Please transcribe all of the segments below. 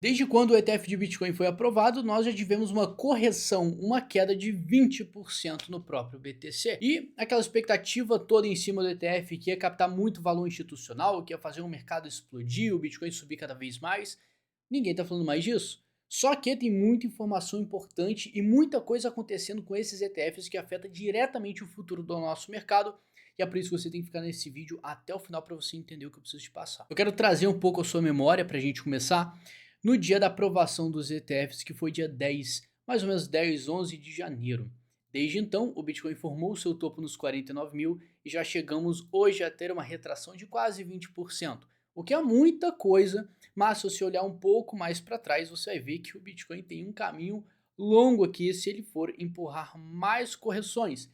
Desde quando o ETF de Bitcoin foi aprovado, nós já tivemos uma correção, uma queda de 20% no próprio BTC. E aquela expectativa toda em cima do ETF que ia captar muito valor institucional, que ia fazer o mercado explodir, o Bitcoin subir cada vez mais, ninguém está falando mais disso. Só que tem muita informação importante e muita coisa acontecendo com esses ETFs que afeta diretamente o futuro do nosso mercado. E é por isso que você tem que ficar nesse vídeo até o final para você entender o que eu preciso te passar. Eu quero trazer um pouco a sua memória para a gente começar no dia da aprovação dos ETFs, que foi dia 10, mais ou menos 10, 11 de janeiro. Desde então, o Bitcoin formou seu topo nos 49 mil e já chegamos hoje a ter uma retração de quase 20%, o que é muita coisa, mas se você olhar um pouco mais para trás, você vai ver que o Bitcoin tem um caminho longo aqui se ele for empurrar mais correções.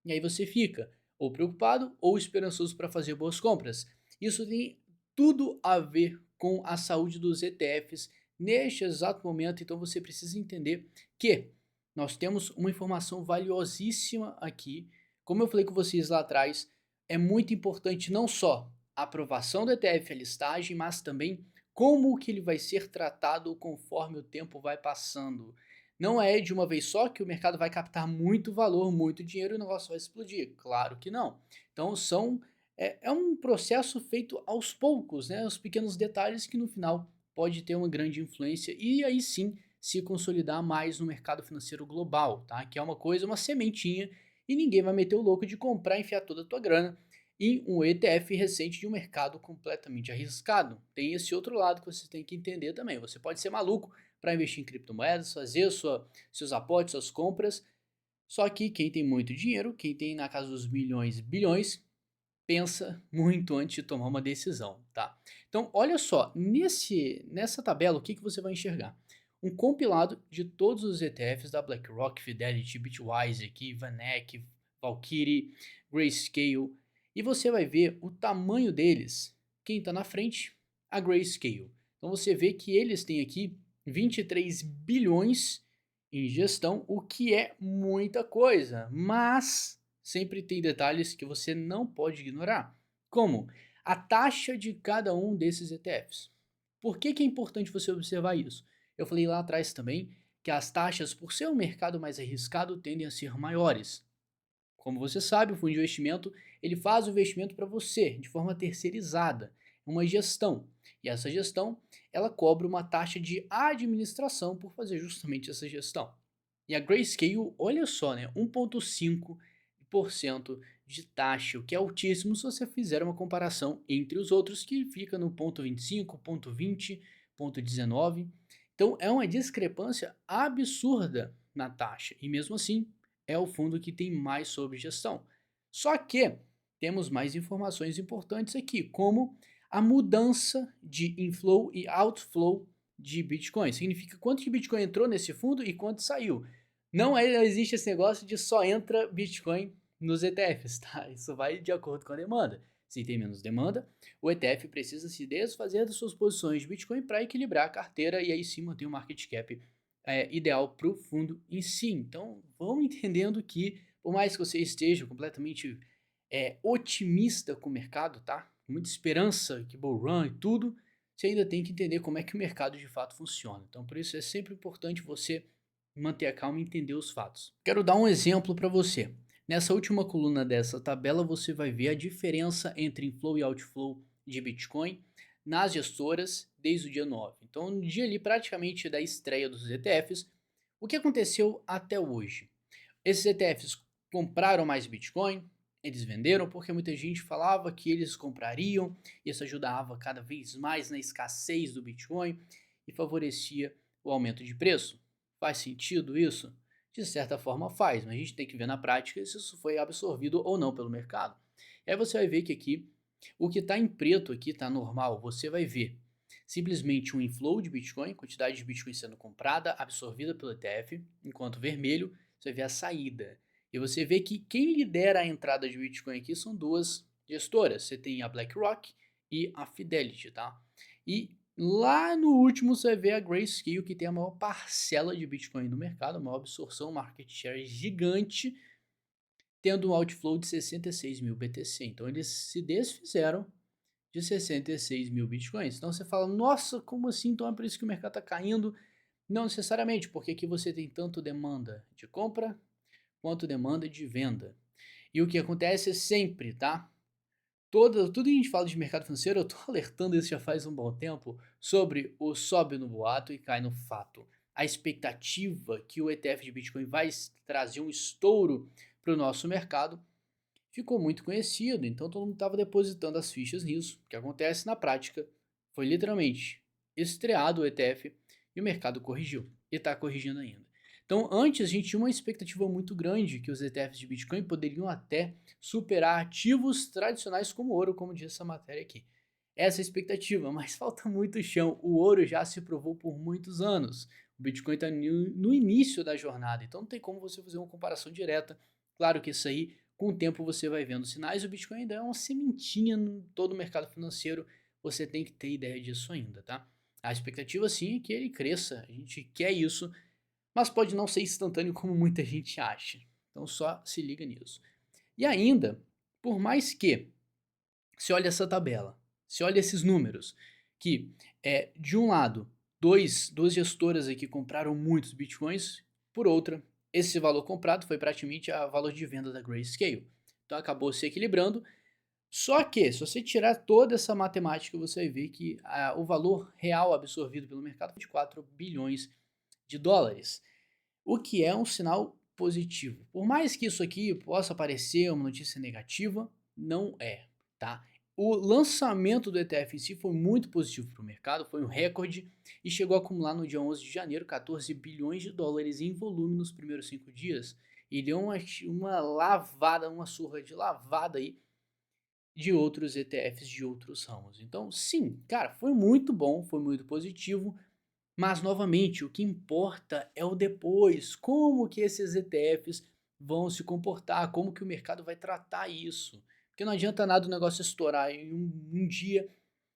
E aí você fica ou preocupado ou esperançoso para fazer boas compras. Isso tem tudo a ver com a saúde dos ETFs neste exato momento, então você precisa entender que nós temos uma informação valiosíssima aqui. Como eu falei com vocês lá atrás, é muito importante não só a aprovação do ETF, a listagem, mas também como que ele vai ser tratado conforme o tempo vai passando. Não é de uma vez só que o mercado vai captar muito valor, muito dinheiro e o negócio vai explodir. Claro que não. Então é um processo feito aos poucos, né? Os pequenos detalhes que no final pode ter uma grande influência e aí sim se consolidar mais no mercado financeiro global, tá? Que é uma coisa, uma sementinha e ninguém vai meter o louco de comprar e enfiar toda a tua grana em um ETF recente de um mercado completamente arriscado. Tem esse outro lado que você tem que entender também. Você pode ser maluco para investir em criptomoedas, fazer seus aportes, suas compras, só que quem tem muito dinheiro, quem tem na casa dos milhões, bilhões, pensa muito antes de tomar uma decisão, tá? Então, olha só, nessa tabela, o que, que você vai enxergar? Um compilado de todos os ETFs da BlackRock, Fidelity, Bitwise, aqui, VanEck, Valkyrie, Grayscale, e você vai ver o tamanho deles. Quem está na frente? A Grayscale. Então você vê que eles têm aqui 23 bilhões em gestão, o que é muita coisa, mas sempre tem detalhes que você não pode ignorar, como a taxa de cada um desses ETFs. Por que, que é importante você observar isso? Eu falei lá atrás também que as taxas, por ser um mercado mais arriscado, tendem a ser maiores. Como você sabe, o fundo de investimento ele faz o investimento para você de forma terceirizada, uma gestão. E essa gestão ela cobra uma taxa de administração por fazer justamente essa gestão. E a Grayscale, olha só, né, 1,5% de taxa, o que é altíssimo se você fizer uma comparação entre os outros que fica no 0,25, 0,20, 0,19. Então é uma discrepância absurda na taxa. E mesmo assim, é o fundo que tem mais sobre gestão. Só que temos mais informações importantes aqui, como a mudança de inflow e outflow de Bitcoin. Significa quanto de Bitcoin entrou nesse fundo e quanto saiu. Não existe esse negócio de só entra Bitcoin nos ETFs, tá? Isso vai de acordo com a demanda. Se tem menos demanda, o ETF precisa se desfazer das suas posições de Bitcoin para equilibrar a carteira e aí sim manter o market cap ideal para o fundo em si. Então, vão entendendo que, por mais que você esteja completamente otimista com o mercado, tá? Com muita esperança que bull run e tudo, você ainda tem que entender como é que o mercado de fato funciona. Então, por isso é sempre importante você manter a calma e entender os fatos. Quero dar um exemplo para você. Nessa última coluna dessa tabela, você vai ver a diferença entre inflow e outflow de Bitcoin nas gestoras desde o dia 9. Então, no dia ali praticamente da estreia dos ETFs, o que aconteceu até hoje? Esses ETFs compraram mais Bitcoin, eles venderam porque muita gente falava que eles comprariam, isso ajudava cada vez mais na escassez do Bitcoin e favorecia o aumento de preço. Faz sentido isso? De certa forma faz, mas a gente tem que ver na prática se isso foi absorvido ou não pelo mercado. E aí você vai ver que aqui, o que está em preto aqui está normal, você vai ver simplesmente um inflow de Bitcoin, quantidade de Bitcoin sendo comprada, absorvida pelo ETF, enquanto vermelho você vê a saída. E você vê que quem lidera a entrada de Bitcoin aqui são duas gestoras. Você tem a BlackRock e a Fidelity, tá? E lá no último você vê a Grayscale, que tem a maior parcela de Bitcoin no mercado, a maior absorção, market share gigante, tendo um outflow de 66 mil BTC. Então eles se desfizeram de 66 mil bitcoins. Então você fala, nossa, como assim? Então é por isso que o mercado está caindo? Não necessariamente, porque aqui você tem tanto demanda de compra quanto demanda de venda. E o que acontece sempre, tá? Tudo que a gente fala de mercado financeiro, eu tô alertando isso já faz um bom tempo, sobre o sobe no boato e cai no fato. A expectativa que o ETF de Bitcoin vai trazer um estouro para o nosso mercado ficou muito conhecido, então todo mundo estava depositando as fichas nisso. O que acontece na prática foi literalmente estreado o ETF e o mercado corrigiu, e está corrigindo ainda. Então, antes a gente tinha uma expectativa muito grande que os ETFs de Bitcoin poderiam até superar ativos tradicionais como ouro, como diz essa matéria aqui. Essa é a expectativa, mas falta muito chão. O ouro já se provou por muitos anos. O Bitcoin está no início da jornada, então não tem como você fazer uma comparação direta. Claro que isso aí, com o tempo você vai vendo sinais. O Bitcoin ainda é uma sementinha em todo o mercado financeiro. Você tem que ter ideia disso ainda, tá? A expectativa sim é que ele cresça. A gente quer isso, mas pode não ser instantâneo como muita gente acha. Então só se liga nisso. E ainda, por mais que se olha essa tabela, se olha esses números, que de um lado, duas gestoras aqui compraram muitos bitcoins, por outra, esse valor comprado foi praticamente o valor de venda da Grayscale. Então acabou se equilibrando. Só que, se você tirar toda essa matemática, você vai ver que o valor real absorvido pelo mercado foi de 4 bilhões de dólares, o que é um sinal positivo. Por mais que isso aqui possa parecer uma notícia negativa, não é, tá? O lançamento do ETF em si foi muito positivo para o mercado, foi um recorde e chegou a acumular no dia 11 de janeiro 14 bilhões de dólares em volume nos primeiros 5 dias e deu uma lavada, uma surra de lavada aí de outros ETFs de outros ramos. Então, sim, cara, foi muito bom, foi muito positivo, mas novamente, o que importa é o depois, como que esses ETFs vão se comportar, como que o mercado vai tratar isso. Porque não adianta nada o negócio estourar em um dia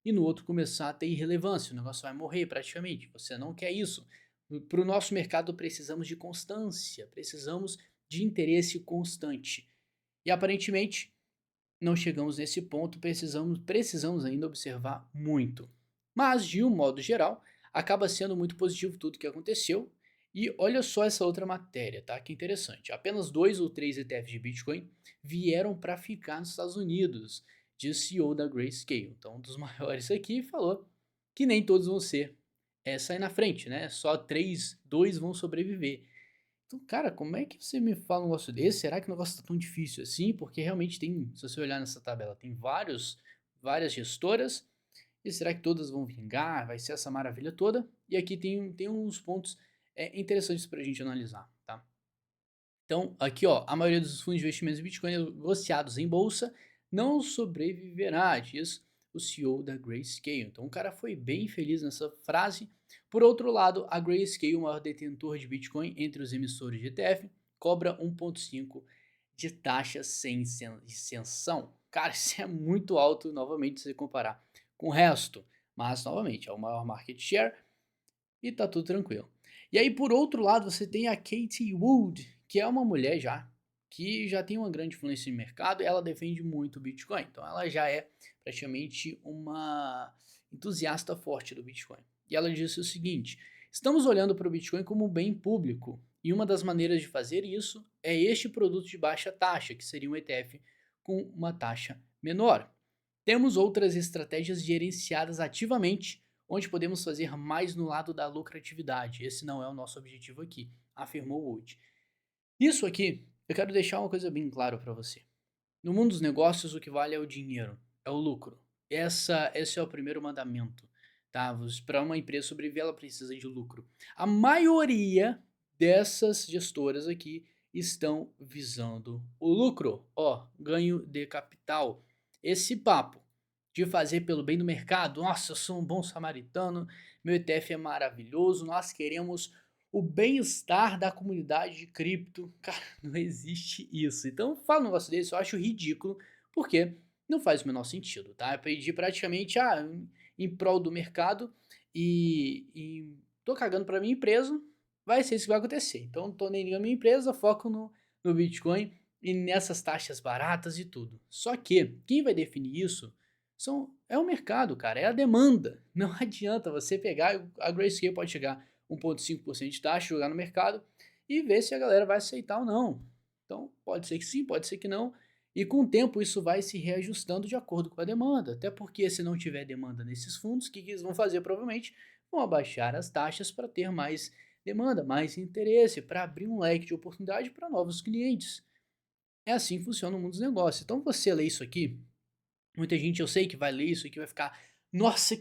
e no outro começar a ter irrelevância, o negócio vai morrer praticamente. Você não quer isso. Para o nosso mercado precisamos de constância, precisamos de interesse constante. E aparentemente não chegamos nesse ponto, precisamos ainda observar muito. Mas, de um modo geral, acaba sendo muito positivo tudo que aconteceu. E olha só essa outra matéria, tá? Que interessante. Apenas 2 ou 3 ETFs de Bitcoin vieram para ficar nos Estados Unidos, diz o CEO da Grayscale. Então, um dos maiores aqui falou que nem todos vão ser sair na frente, né? Só 2 vão sobreviver. Então, cara, como é que você me fala um negócio desse? Será que o negócio tá tão difícil assim? Porque realmente tem, se você olhar nessa tabela, tem várias gestoras. E será que todas vão vingar? Vai ser essa maravilha toda? E aqui tem uns pontos interessantes para a gente analisar, tá? Então, aqui, ó, a maioria dos fundos de investimentos em Bitcoin negociados em bolsa não sobreviverá, diz o CEO da Grayscale. Então, o cara foi bem feliz nessa frase. Por outro lado, a Grayscale, o maior detentor de Bitcoin entre os emissores de ETF, cobra 1,5 de taxa sem isenção. Cara, isso é muito alto, novamente, se você comparar com o resto. Mas, novamente, é o maior market share e tá tudo tranquilo. E aí, por outro lado, você tem a Katie Wood, que é uma mulher que já tem uma grande influência no mercado, e ela defende muito o Bitcoin. Então ela já é praticamente uma entusiasta forte do Bitcoin. E ela disse o seguinte: estamos olhando para o Bitcoin como um bem público, e uma das maneiras de fazer isso é este produto de baixa taxa, que seria um ETF com uma taxa menor. Temos outras estratégias gerenciadas ativamente, onde podemos fazer mais no lado da lucratividade. Esse não é o nosso objetivo aqui, afirmou Wood. Isso aqui, eu quero deixar uma coisa bem clara para você. No mundo dos negócios, o que vale é o dinheiro, é o lucro. Esse é o primeiro mandamento. Tá? Para uma empresa sobreviver, ela precisa de lucro. A maioria dessas gestoras aqui estão visando o lucro, ó, ganho de capital. Esse papo de fazer pelo bem do mercado, nossa, eu sou um bom samaritano, meu ETF é maravilhoso, nós queremos o bem-estar da comunidade de cripto. Cara, não existe isso. Então, fala um negócio desse, eu acho ridículo, porque não faz o menor sentido, tá? Eu pedi praticamente em prol do mercado e tô cagando pra minha empresa, vai ser isso que vai acontecer. Então, não tô nem ligando minha empresa, foco no Bitcoin e nessas taxas baratas e tudo. Só que, quem vai definir isso É o mercado, cara, é a demanda. Não adianta você pegar, a Grayscale pode chegar 1,5% de taxa, jogar no mercado e ver se a galera vai aceitar ou não. Então, pode ser que sim, pode ser que não. E com o tempo isso vai se reajustando de acordo com a demanda. Até porque se não tiver demanda nesses fundos, o que eles vão fazer? Provavelmente vão abaixar as taxas para ter mais demanda, mais interesse, para abrir um leque de oportunidade para novos clientes. É assim que funciona o mundo dos negócios. Então você lê isso aqui, muita gente eu sei que vai ler isso aqui e vai ficar, nossa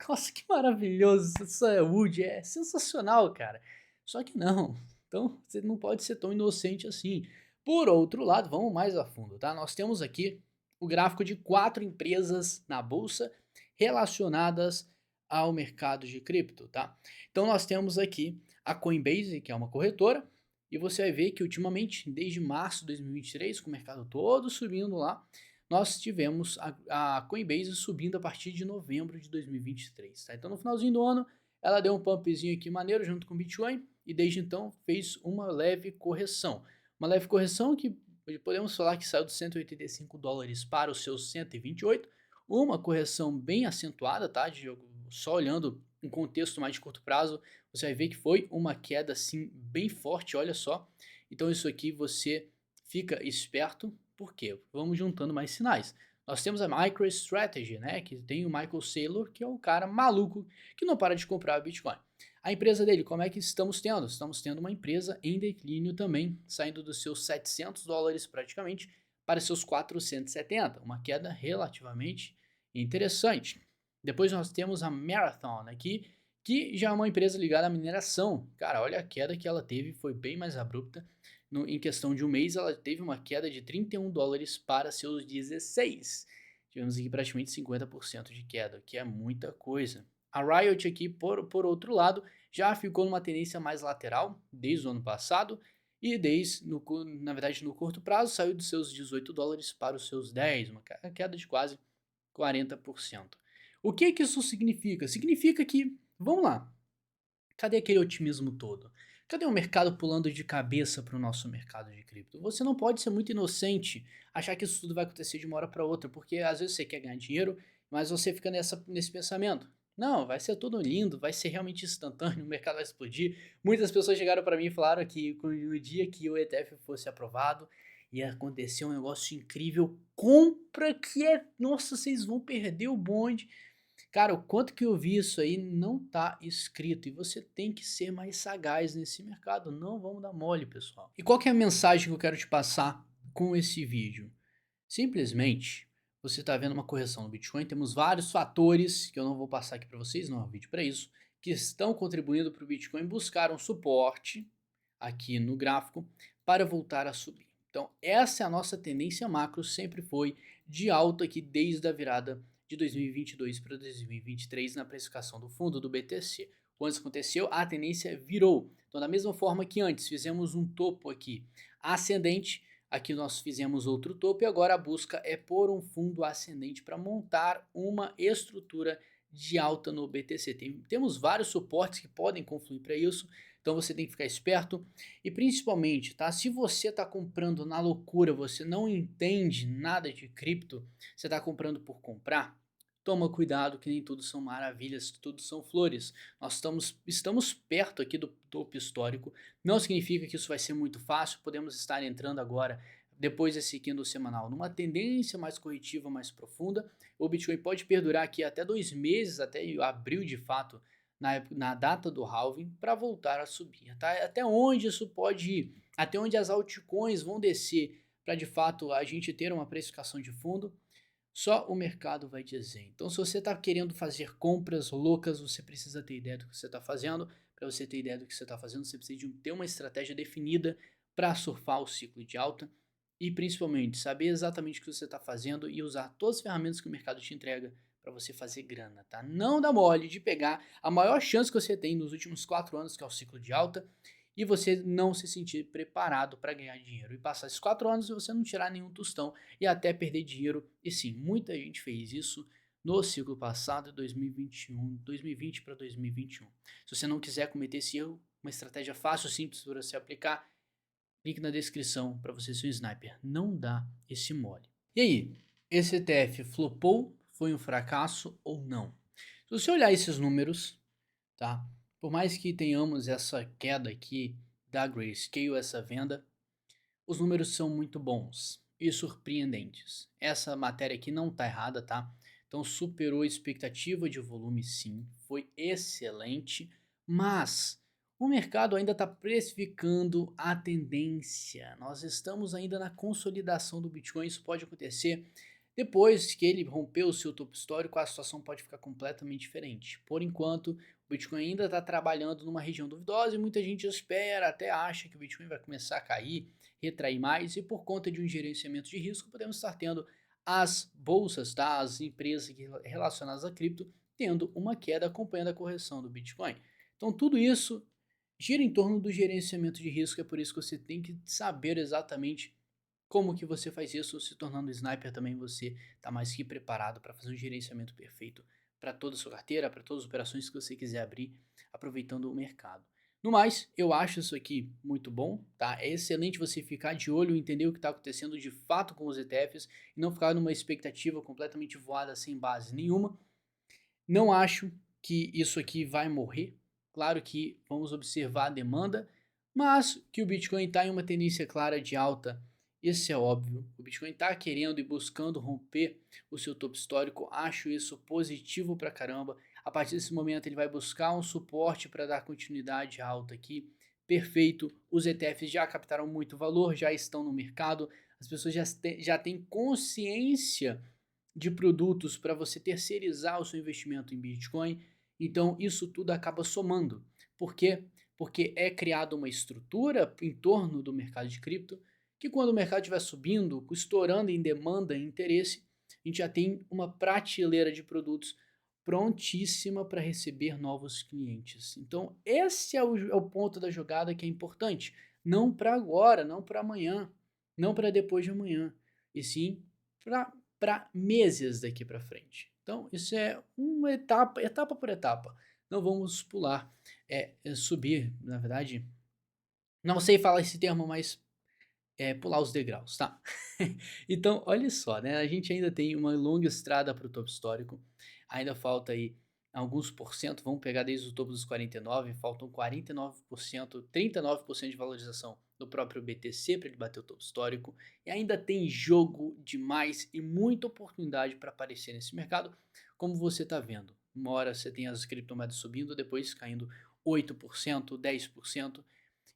nossa, que maravilhoso, essa Wood é sensacional, cara. Só que não, então você não pode ser tão inocente assim. Por outro lado, vamos mais a fundo, tá? Nós temos aqui o gráfico de 4 empresas na bolsa relacionadas ao mercado de cripto, tá? Então nós temos aqui a Coinbase, que é uma corretora, e você vai ver que ultimamente, desde março de 2023, com o mercado todo subindo lá, nós tivemos a Coinbase subindo a partir de novembro de 2023. Tá? Então no finalzinho do ano, ela deu um pumpzinho aqui maneiro junto com o Bitcoin e desde então fez uma leve correção. Uma leve correção que podemos falar que saiu dos 185 dólares para os seus 128, uma correção bem acentuada, tá? Só olhando um contexto mais de curto prazo, você vai ver que foi uma queda assim bem forte, olha só. Então isso aqui você fica esperto, por quê? Vamos juntando mais sinais. Nós temos a MicroStrategy, né, que tem o Michael Saylor, que é um cara maluco que não para de comprar Bitcoin. A empresa dele, como é que estamos tendo? Estamos tendo uma empresa em declínio também, saindo dos seus 700 dólares praticamente para seus 470, uma queda relativamente interessante. Depois nós temos a Marathon aqui, que já é uma empresa ligada à mineração. Cara, olha a queda que ela teve, foi bem mais abrupta. Em questão de um mês, ela teve uma queda de 31 dólares para seus 16. Tivemos aqui praticamente 50% de queda, que é muita coisa. A Riot aqui, por outro lado, já ficou numa tendência mais lateral desde o ano passado e na verdade, no curto prazo, saiu dos seus 18 dólares para os seus 10, uma queda de quase 40%. O que isso significa? Significa que, vamos lá, cadê aquele otimismo todo? Cadê o mercado pulando de cabeça para o nosso mercado de cripto? Você não pode ser muito inocente, achar que isso tudo vai acontecer de uma hora para outra, porque às vezes você quer ganhar dinheiro, mas você fica nesse pensamento. Não, vai ser tudo lindo, vai ser realmente instantâneo, o mercado vai explodir. Muitas pessoas chegaram para mim e falaram que no dia que o ETF fosse aprovado, ia acontecer um negócio incrível, compra que é, nossa, vocês vão perder o bonde. Cara, o quanto que eu vi isso aí não tá escrito e você tem que ser mais sagaz nesse mercado, não vamos dar mole, pessoal. E qual que é a mensagem que eu quero te passar com esse vídeo? Simplesmente, você está vendo uma correção no Bitcoin, temos vários fatores que eu não vou passar aqui para vocês, não é um vídeo para isso, que estão contribuindo para o Bitcoin buscar um suporte aqui no gráfico para voltar a subir. Então, essa é a nossa tendência macro, sempre foi de alta aqui desde a virada de 2022 para 2023 na precificação do fundo do BTC. Quando isso aconteceu, a tendência virou. Então, da mesma forma que antes fizemos um topo aqui ascendente, aqui nós fizemos outro topo e agora a busca é por um fundo ascendente para montar uma estrutura de alta no BTC. Temos vários suportes que podem confluir para isso, então você tem que ficar esperto e principalmente, tá? Se você está comprando na loucura, você não entende nada de cripto, você está comprando por comprar, toma cuidado que nem tudo são maravilhas, tudo são flores. Nós estamos perto aqui do topo histórico, não significa que isso vai ser muito fácil, podemos estar entrando agora depois desse candle semanal, numa tendência mais corretiva, mais profunda. O Bitcoin pode perdurar aqui até 2 meses, até abril de fato, na data do halving, para voltar a subir. Tá? Até onde isso pode ir? Até onde as altcoins vão descer para de fato a gente ter uma precificação de fundo? Só o mercado vai dizer. Então, se você está querendo fazer compras loucas, você precisa ter ideia do que você está fazendo. Para você ter ideia do que você está fazendo, você precisa ter uma estratégia definida para surfar o ciclo de alta e principalmente saber exatamente o que você está fazendo e usar todas as ferramentas que o mercado te entrega para você fazer grana, tá? Não dá mole de pegar a maior chance que você tem nos últimos 4 anos, que é o ciclo de alta, e você não se sentir preparado para ganhar dinheiro e passar esses 4 anos e você não tirar nenhum tostão e até perder dinheiro. E sim, muita gente fez isso no ciclo passado, 2020 para 2021. Se você não quiser cometer esse erro, uma estratégia fácil, simples para você aplicar, link na descrição para você ser um sniper. Não dá esse mole. E aí, esse ETF flopou? foi um fracasso ou não? Se você olhar esses números, tá? Por mais que tenhamos essa queda aqui da Grayscale, essa venda, os números são muito bons e surpreendentes. Essa matéria aqui não está errada, tá? Então superou a expectativa de volume, sim, foi excelente, mas o mercado ainda está precificando a tendência. Nós estamos ainda na consolidação do Bitcoin, isso pode acontecer depois que ele rompeu o seu topo histórico, a situação pode ficar completamente diferente. Por enquanto, o Bitcoin ainda está trabalhando numa região duvidosa e muita gente espera, até acha que o Bitcoin vai começar a cair, retrair mais, e por conta de um gerenciamento de risco, podemos estar tendo as bolsas, tá? As empresas relacionadas a cripto, tendo uma queda acompanhando a correção do Bitcoin. Então tudo isso gira em torno do gerenciamento de risco, é por isso que você tem que saber exatamente como que você faz isso. Se tornando sniper também você está mais que preparado para fazer um gerenciamento perfeito para toda a sua carteira, para todas as operações que você quiser abrir, aproveitando o mercado. No mais, eu acho isso aqui muito bom, tá? É excelente você ficar de olho e entender o que está acontecendo de fato com os ETFs e não ficar numa expectativa completamente voada sem base nenhuma. Não acho que isso aqui vai morrer. Claro que vamos observar a demanda, mas que o Bitcoin está em uma tendência clara de alta, isso é óbvio. O Bitcoin está querendo e buscando romper o seu topo histórico, acho isso positivo pra caramba. A partir desse momento ele vai buscar um suporte para dar continuidade à alta aqui. Perfeito, os ETFs já captaram muito valor, já estão no mercado, as pessoas já têm consciência de produtos para você terceirizar o seu investimento em Bitcoin. Então isso tudo acaba somando. Por quê? Porque é criada uma estrutura em torno do mercado de cripto que, quando o mercado estiver subindo, estourando em demanda e interesse, a gente já tem uma prateleira de produtos prontíssima para receber novos clientes. Então esse é o ponto da jogada que é importante. Não para agora, não para amanhã, não para depois de amanhã, e sim para meses daqui para frente. Então, isso é uma etapa, etapa por etapa. Não vamos pular, subir, na verdade. Não sei falar esse termo, mas pular os degraus, tá? Então, olha só, né? A gente ainda tem uma longa estrada para o topo histórico. Ainda falta aí alguns por cento. Vamos pegar desde o topo dos 49, faltam 49%, 39% de valorização do próprio BTC para ele bater o topo histórico. E ainda tem jogo demais e muita oportunidade para aparecer nesse mercado, como você está vendo. Uma hora você tem as criptomoedas subindo, depois caindo 8%, 10%.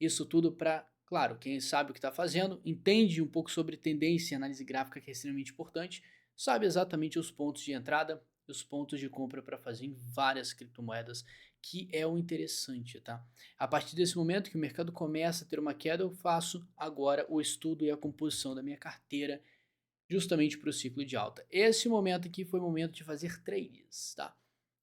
Isso tudo para, claro, quem sabe o que está fazendo, entende um pouco sobre tendência e análise gráfica, que é extremamente importante, sabe exatamente os pontos de entrada e os pontos de compra para fazer em várias criptomoedas, que é o interessante, tá? A partir desse momento que o mercado começa a ter uma queda, eu faço agora o estudo e a composição da minha carteira justamente para o ciclo de alta. Esse momento aqui foi o momento de fazer trades, tá?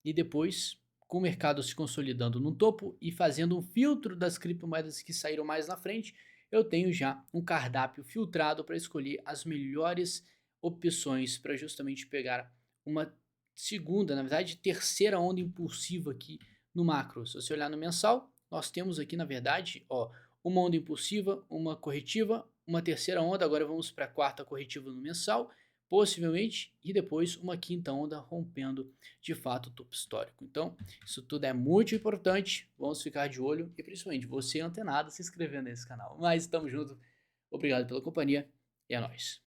E depois, com o mercado se consolidando no topo e fazendo um filtro das criptomoedas que saíram mais na frente, eu tenho já um cardápio filtrado para escolher as melhores opções para justamente pegar uma segunda, na verdade, terceira onda impulsiva aqui no macro. Se você olhar no mensal, nós temos aqui, na verdade, ó, uma onda impulsiva, uma corretiva, uma terceira onda, agora vamos para a quarta corretiva no mensal, possivelmente, e depois uma quinta onda rompendo de fato o topo histórico. Então, isso tudo é muito importante, vamos ficar de olho e principalmente você antenado se inscrevendo nesse canal. Mas estamos juntos, obrigado pela companhia e é nóis.